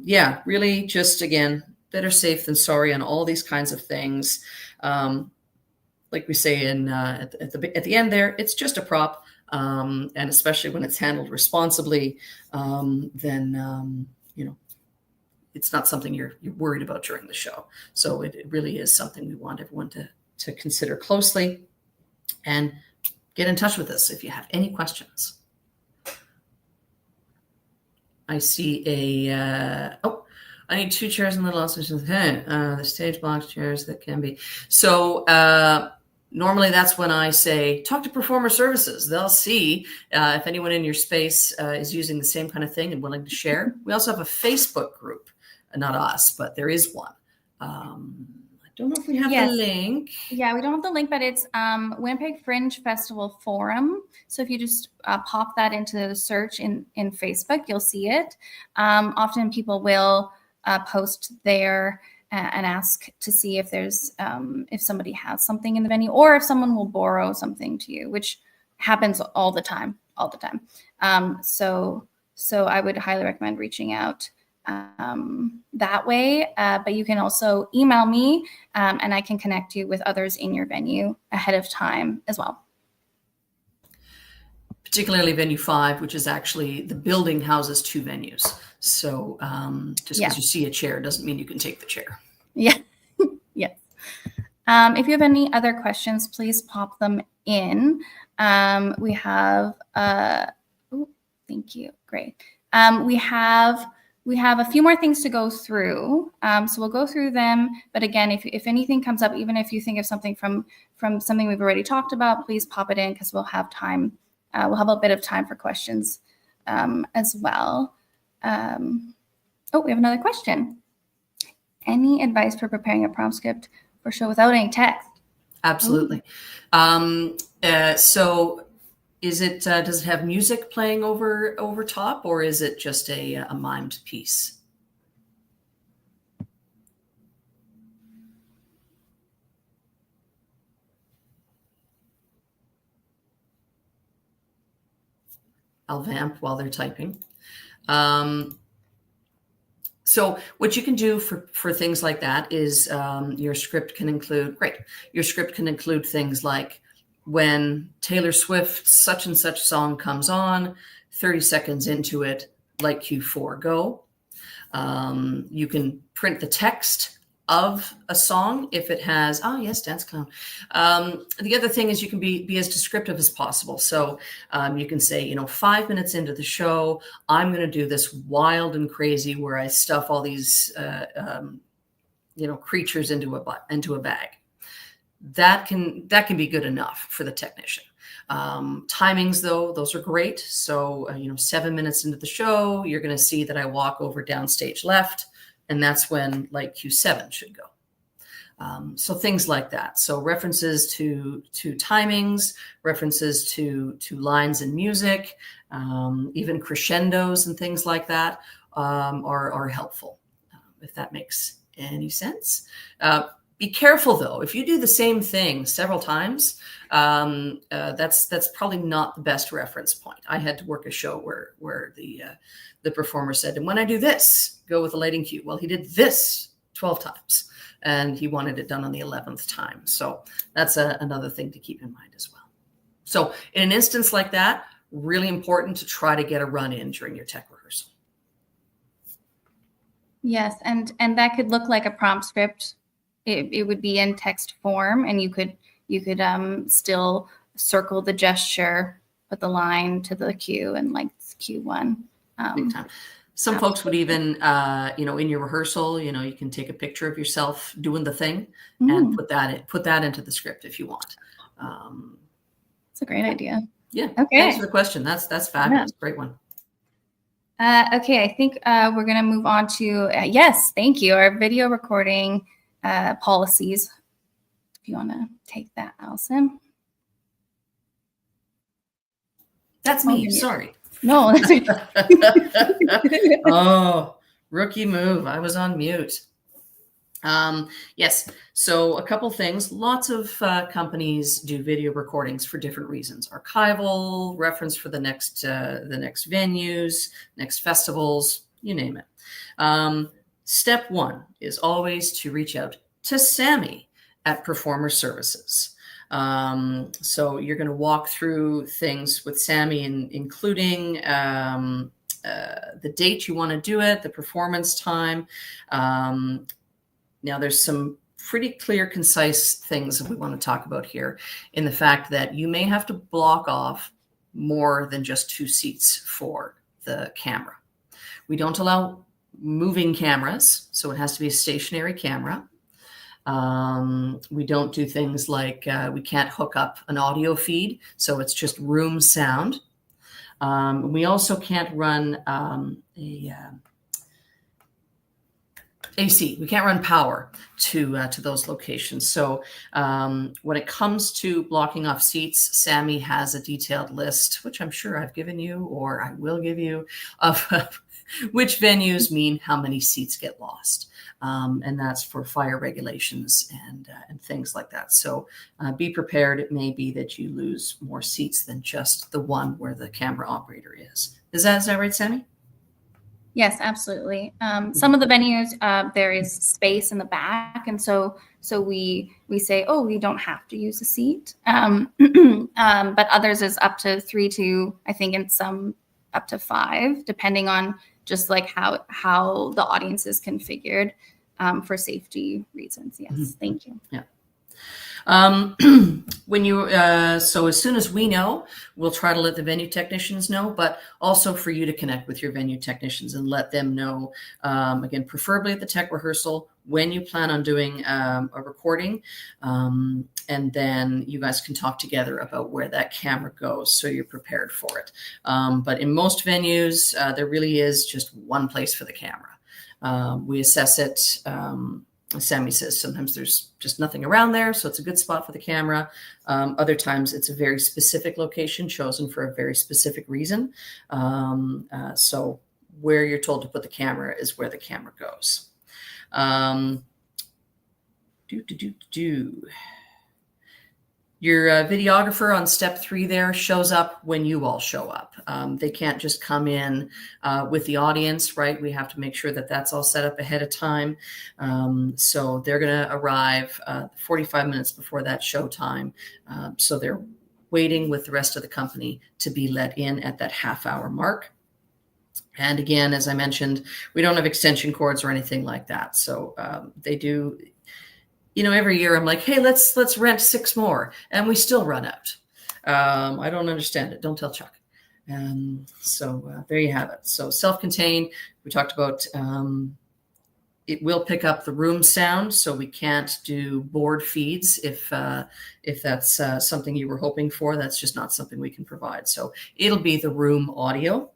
yeah, really just, again, better safe than sorry on all these kinds of things. Like we say at the end there, it's just a prop. And especially when it's handled responsibly, then, it's not something you're worried about during the show. So it really is something we want everyone to consider closely, and get in touch with us if you have any questions. I see I need 2 chairs and little else. The stage blocks chairs that can be. So normally that's when I say, talk to performer services. They'll see if anyone in your space is using the same kind of thing and willing to share. We also have a Facebook group, not us, but there is one. I don't know if we have the link. Yeah, we don't have the link, but it's Winnipeg Fringe Festival Forum. So if you just pop that into the search in Facebook, you'll see it. Often people will post there and ask to see if there's if somebody has something in the venue, or if someone will borrow something to you, which happens all the time. So I would highly recommend reaching out that way. But you can also email me and I can connect you with others in your venue ahead of time as well. Particularly venue 5, which is actually the building houses 2 venues. So just because you see a chair doesn't mean you can take the chair. Yeah. Yes. If you have any other questions, please pop them in. We have, thank you. Great. We have a few more things to go through. So we'll go through them. But again, if anything comes up, even if you think of something from something we've already talked about, please pop it in, because we'll have time. We'll have a bit of time for questions as well. We have another question. Any advice for preparing a prompt script for show without any text? Absolutely. So is it, does it have music playing over top, or is it just a mimed piece? I'll vamp while they're typing. So what you can do for things like that is your script can include, things like, when Taylor Swift's such and such song comes on, 30 seconds into it, light cue 4, go. You can print the text of a song if it has, Dance Clown. The other thing is you can be as descriptive as possible. So you can say, 5 minutes into the show, I'm going to do this wild and crazy where I stuff all these, creatures into a bag. That can be good enough for the technician. Timings, though, those are great. So, 7 minutes into the show, you're going to see that I walk over downstage left, and that's when light cue 7 should go. So things like that. So references to timings, references to lines in music, even crescendos and things like that are helpful, if that makes any sense. Be careful, though. If you do the same thing several times, that's probably not the best reference point. I had to work a show where the performer said, and when I do this, go with the lighting cue. Well, he did this 12 times, and he wanted it done on the 11th time. So that's another thing to keep in mind as well. So in an instance like that, really important to try to get a run in during your tech rehearsal. Yes, and that could look like a prompt script. It would be in text form, and you could still circle the gesture, put the line to the cue, and like cue 1. Some folks would even, in your rehearsal, you can take a picture of yourself doing the thing and put that into the script if you want. That's a great idea. Yeah. Okay. Thanks for the question. That's fabulous. Yeah. Great one. Okay. I think we're going to move on to, yes, thank you. Our video recording policies. If you want to take that, Allison. That's me. Sorry. No. That's okay. Oh, rookie move. I was on mute. Yes. So a couple things. Lots of companies do video recordings for different reasons. Archival, reference for the next venues, next festivals, you name it. Step one is always to reach out to Sammy at Performer Services. So you're going to walk through things with Sammy, including the date you want to do it, the performance time. Now, there's some pretty clear, concise things that we want to talk about here, in the fact that you may have to block off more than just 2 seats for the camera. We don't allow moving cameras, so it has to be a stationary camera. We don't do things like we can't hook up an audio feed, so it's just room sound. We also can't run AC. We can't run power to those locations. So when it comes to blocking off seats, Sammy has a detailed list, which I'm sure I've given you, or I will give you, of which venues mean how many seats get lost. And that's for fire regulations and things like that. So be prepared. It may be that you lose more seats than just the one where the camera operator is. Is that right, Sammy? Yes, absolutely. Some of the venues, there is space in the back. And so we say, oh, we don't have to use a seat. But others is up to 3 to, I think in some up to 5, depending on just like how the audience is configured for safety reasons. Yes, Thank you. Yeah. When you so as soon as we know, we'll try to let the venue technicians know, but also for you to connect with your venue technicians and let them know, again, preferably at the tech rehearsal, when you plan on doing a recording, and then you guys can talk together about where that camera goes so you're prepared for it. But in most venues, there really is just one place for the camera. We assess it. Sammy says sometimes there's just nothing around there, so it's a good spot for the camera. Other times it's a very specific location chosen for a very specific reason. So where you're told to put the camera is where the camera goes. Your videographer on step 3 there shows up when you all show up. They can't just come in with the audience, right? We have to make sure that that's all set up ahead of time. So they're going to arrive 45 minutes before that show time. So they're waiting with the rest of the company to be let in at that half-hour mark. And again, as I mentioned, we don't have extension cords or anything like that. So they do... every year I'm like, hey, let's rent 6 more, and we still run out. I don't understand it. Don't tell Chuck. So there you have it. So self-contained. We talked about it will pick up the room sound, so we can't do board feeds if that's something you were hoping for. That's just not something we can provide. So it'll be the room audio.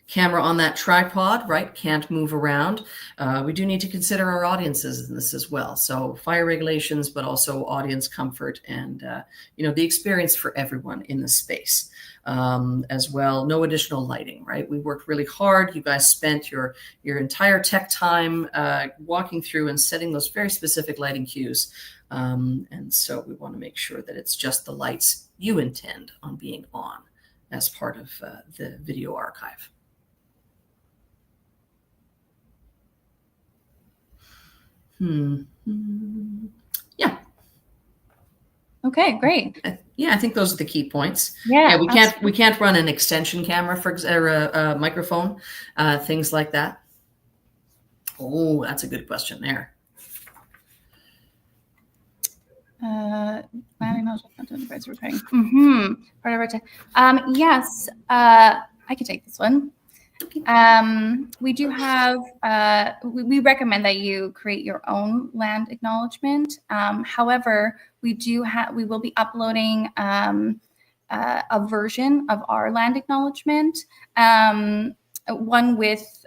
Camera on that tripod, right? Can't move around. We do need to consider our audiences in this as well. So fire regulations, but also audience comfort and, the experience for everyone in the space as well. No additional lighting, right? We worked really hard. You guys spent your entire tech time walking through and setting those very specific lighting cues. And so we want to make sure that it's just the lights you intend on being on as part of the video archive. Yeah. Okay, great. Yeah, I think those are the key points. Yeah, we can't run an extension camera or a microphone, things like that. Oh, that's a good question there. Planning knowledge content advice preparing. Part of our yes, I can take this one. We do have, we recommend that you create your own land acknowledgement. However, we will be uploading a version of our land acknowledgement, one with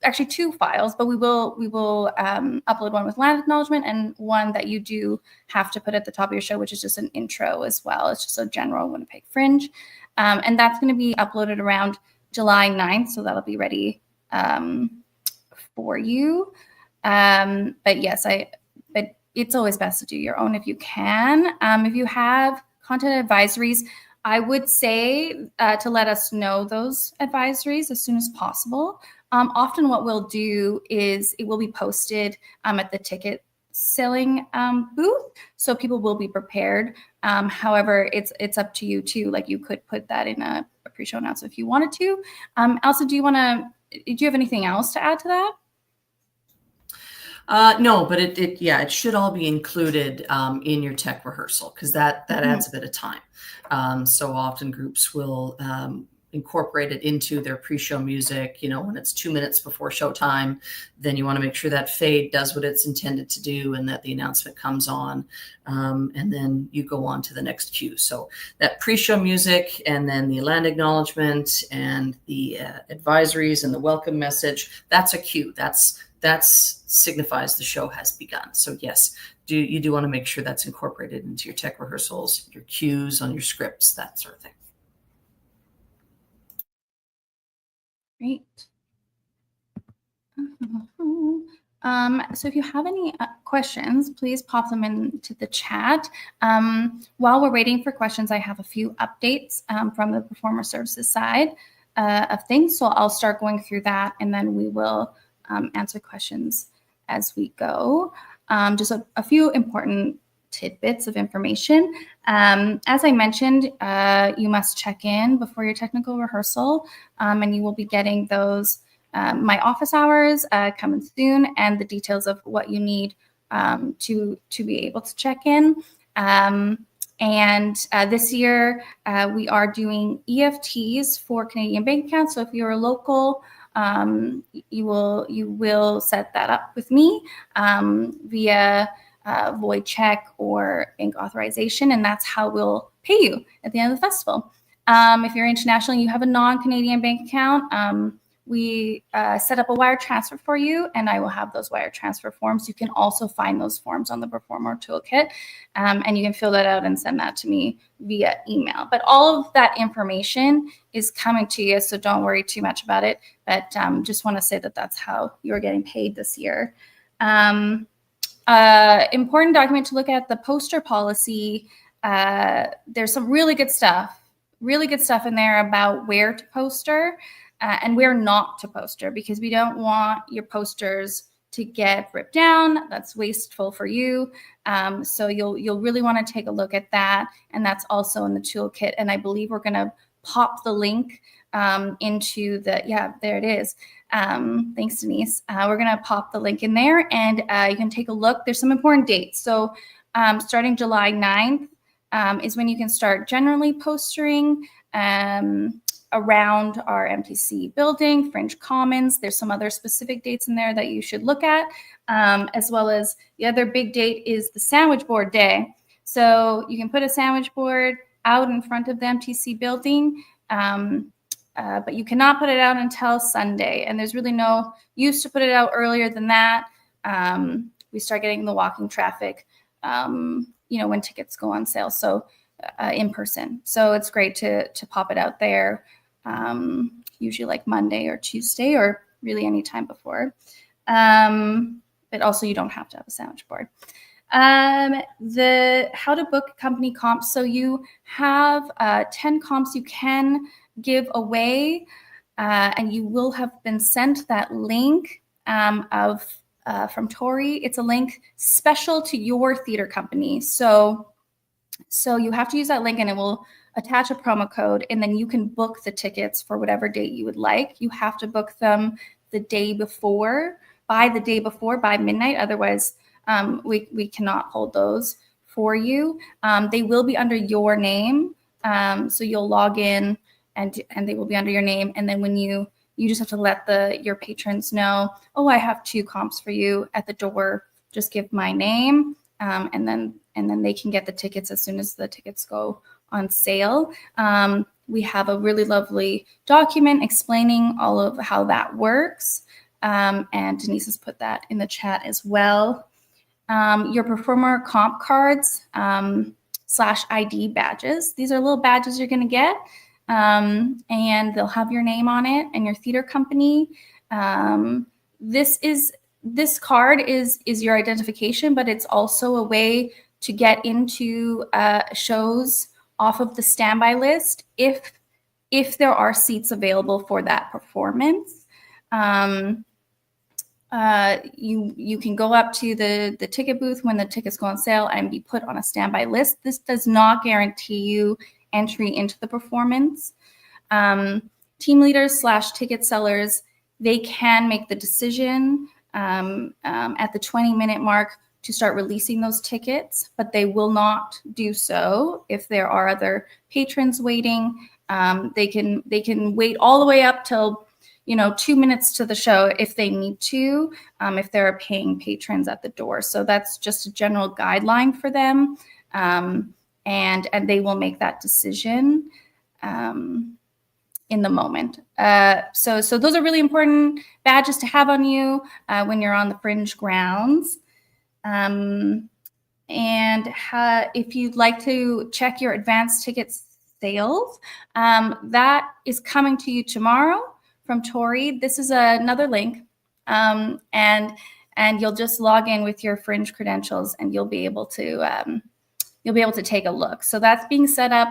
actually 2 files, but we will upload one with land acknowledgement and one that you do have to put at the top of your show, which is just an intro as well. It's just a general Winnipeg Fringe. And that's going to be uploaded around July 9th. So that'll be ready for you. But yes, but it's always best to do your own if you can. If you have content advisories, I would say to let us know those advisories as soon as possible. Often what we'll do is it will be posted at the ticket selling booth, so people will be prepared. However, it's up to you too. Like you could put that in a pre-show announcement if you wanted to. Elsa, do you have anything else to add to that? No, but it should all be included in your tech rehearsal, because that adds a bit of time. So often groups will incorporate it into their pre-show music. When it's 2 minutes before showtime, then you want to make sure that fade does what it's intended to do and that the announcement comes on, and then you go on to the next cue. So that pre-show music and then the land acknowledgement and the advisories and the welcome message, that's a cue. That signifies the show has begun. So yes, you do want to make sure that's incorporated into your tech rehearsals, your cues on your scripts, that sort of thing. Great. So if you have any questions, please pop them into the chat. While we're waiting for questions, I have a few updates from the performer services side of things. So I'll start going through that, and then we will answer questions as we go. Just a few important tidbits of information. As I mentioned, you must check in before your technical rehearsal, and you will be getting those my office hours coming soon, and the details of what you need to be able to check in. And this year we are doing EFTs for Canadian bank accounts. So if you're a local, you will set that up with me via void check or bank authorization, and that's how we'll pay you at the end of the festival. If you're international and you have a non-Canadian bank account, we set up a wire transfer for you, and I will have those wire transfer forms. You can also find those forms on the Performer Toolkit, and you can fill that out and send that to me via email. But all of that information is coming to you, so don't worry too much about it. But just want to say that that's how you're getting paid this year. Important document to look at, the poster policy. There's some really good stuff in there about where to poster and where not to poster, because we don't want your posters to get ripped down. That's wasteful for you. So you'll really want to take a look at that, and that's also in the toolkit. And I believe we're going to pop the link into the, there it is. Thanks, Denise. We're going to pop the link in there, and you can take a look. There's some important dates. So starting July 9th is when you can start generally postering around our MTC building, Fringe Commons. There's some other specific dates in there that you should look at, as well as the other big date is the sandwich board day. So you can put a sandwich board out in front of the MTC building, but you cannot put it out until Sunday. And there's really no use to put it out earlier than that. We start getting the walking traffic, when tickets go on sale. So in person. So it's great to pop it out there, usually like Monday or Tuesday, or really any time before. But also you don't have to have a sandwich board. The how to book company comps. So you have 10 comps you can give away, and you will have been sent that link from Tori. It's a link special to your theater company. So you have to use that link, and it will attach a promo code, and then you can book the tickets for whatever date you would like. You have to book them by the day before, by midnight. Otherwise, we cannot hold those for you. They will be under your name. So you'll log in and they will be under your name. And then when you just have to let your patrons know, oh, I have 2 comps for you at the door. Just give my name, and then they can get the tickets as soon as the tickets go on sale. We have a really lovely document explaining all of how that works. And Denise has put that in the chat as well. Your performer comp cards / ID badges. These are little badges you're going to get, and they'll have your name on it and your theater company. This card is your identification, but it's also a way to get into shows off of the standby list if there are seats available for that performance. You can go up to the ticket booth when the tickets go on sale and be put on a standby list. This does not guarantee you entry into the performance. Team leaders / ticket sellers, they can make the decision at the 20-minute mark to start releasing those tickets, but they will not do so if there are other patrons waiting. They can wait all the way up till 2 minutes to the show if they need to, if there are paying patrons at the door. So that's just a general guideline for them, and they will make that decision in the moment. So those are really important badges to have on you when you're on the Fringe grounds. And if you'd like to check your advance ticket sales, that is coming to you tomorrow from Tori. This is another link, and you'll just log in with your Fringe credentials, and you'll be able to take a look. So that's being set up,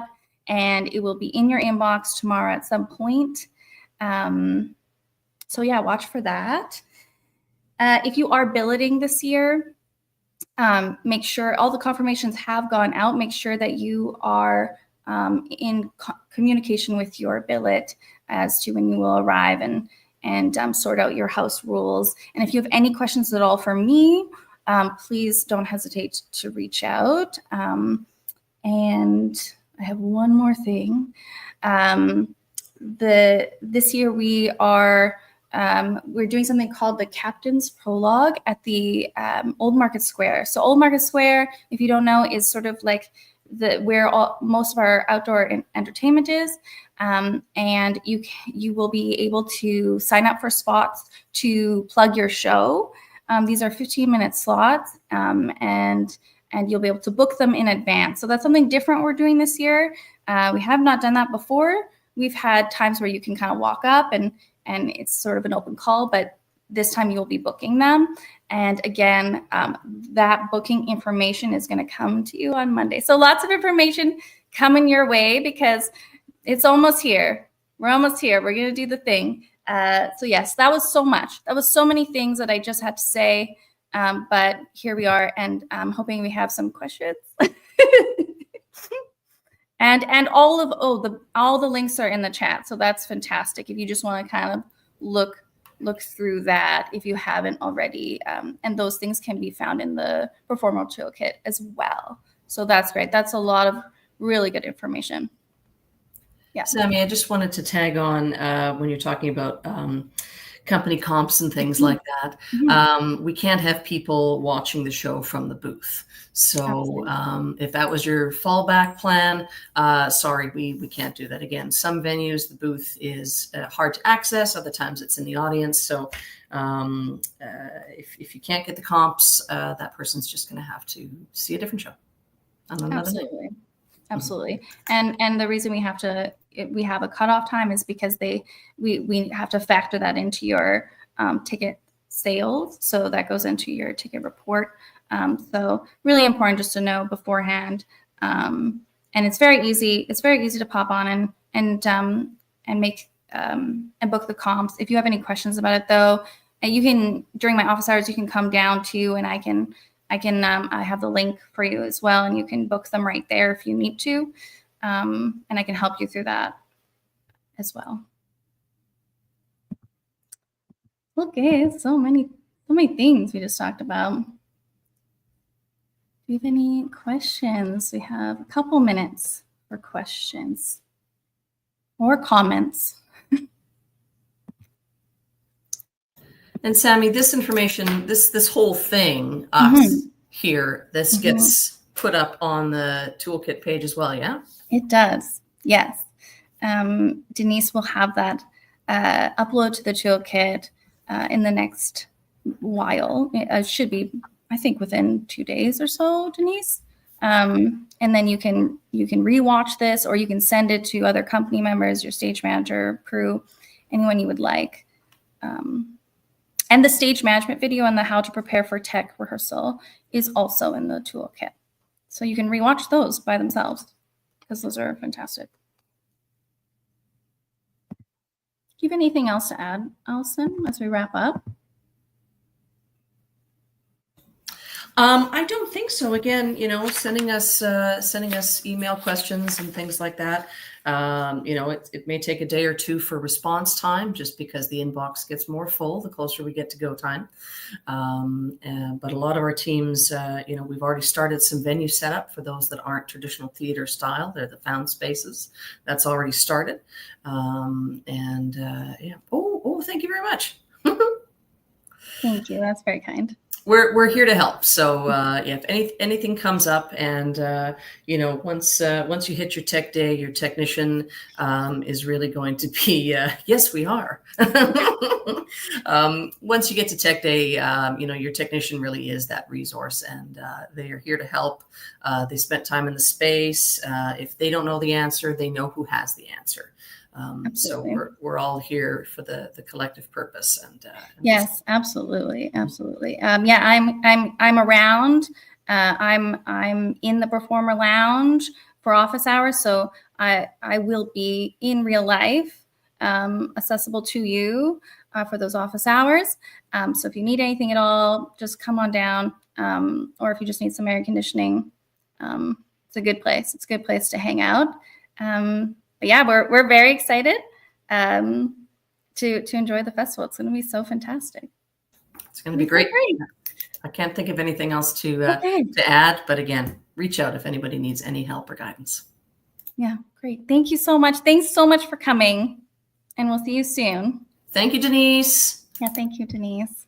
and it will be in your inbox tomorrow at some point. So yeah, watch for that. If you are billeting this year, make sure all the confirmations have gone out. Make sure that you are in communication with your billet as to when you will arrive, and sort out your house rules. And if you have any questions at all for me, please don't hesitate to reach out. And I have one more thing. This year we're doing something called the Captain's Prologue at the Old Market Square. So Old Market Square, if you don't know, is sort of like where most of our outdoor entertainment is. And you will be able to sign up for spots to plug your show. These are 15-minute slots, and you'll be able to book them in advance. So that's something different we're doing this year. We have not done that before. We've had times where you can kind of walk up and it's sort of an open call, but this time you'll be booking them. And again, that booking information is going to come to you on Monday. So lots of information coming your way because it's almost here. We're almost here. We're going to do the thing. So yes, that was so much. That was so many things that I just had to say. But here we are, and I'm hoping we have some questions. And all the links are in the chat, so that's fantastic. If you just want to kind of look through that, if you haven't already, and those things can be found in the Performer Toolkit as well. So that's great. That's a lot of really good information. Yeah, Sammy, I just wanted to tag on when you're talking about company comps and things like that. We can't have people watching the show from the booth. So if that was your fallback plan, sorry, we can't do that. Again, some venues, the booth is hard to access. Other times it's in the audience. So if you can't get the comps, that person's just going to have to see a different show on another night. Absolutely. And the reason we have a cutoff time is because we have to factor that into your ticket sales. So that goes into your ticket report. So really important just to know beforehand. And it's very easy. It's very easy to pop on and make and book the comps. If you have any questions about it though, you can, during my office hours, you can come down to, and I have the link for you as well, and you can book them right there if you need to. And I can help you through that as well. Okay, so many things we just talked about. Do you have any questions? We have a couple minutes for questions or comments. And Sammy, this information, this whole thing, us here, this gets put up on the toolkit page as well, yeah? It does, yes. Denise will have that upload to the toolkit in the next while. It should be, I think, within 2 days or so, Denise. And then you can rewatch this, or you can send it to other company members, your stage manager, crew, anyone you would like. And the stage management video and the how to prepare for tech rehearsal is also in the toolkit. So you can rewatch those by themselves because those are fantastic. Do you have anything else to add, Allison, as we wrap up? I don't think so. Again, sending us email questions and things like that. It may take a day or two for response time, just because the inbox gets more full the closer we get to go time. But a lot of our teams, we've already started some venue setup for those that aren't traditional theater style. They're the found spaces. That's already started. Yeah. Oh, thank you very much. Thank you. That's very kind. We're here to help. So if anything comes up, and once you hit your tech day, your technician is really going to be yes, we are. Once you get to tech day, your technician really is that resource, and they are here to help. They spent time in the space. If they don't know the answer, they know who has the answer. So we're all here for the collective purpose. And yes, absolutely. I'm around. I'm in the performer lounge for office hours, so I will be in real life, accessible to you for those office hours. So if you need anything at all, just come on down, or if you just need some air conditioning, it's a good place. It's a good place to hang out. But yeah, we're very excited to enjoy the festival. It's going to be so fantastic. It's going to be great. I can't think of anything else to add, but again, reach out if anybody needs any help or guidance. Yeah, great. Thank you so much. Thanks so much for coming, and we'll see you soon. Thank you, Denise. Yeah, thank you, Denise.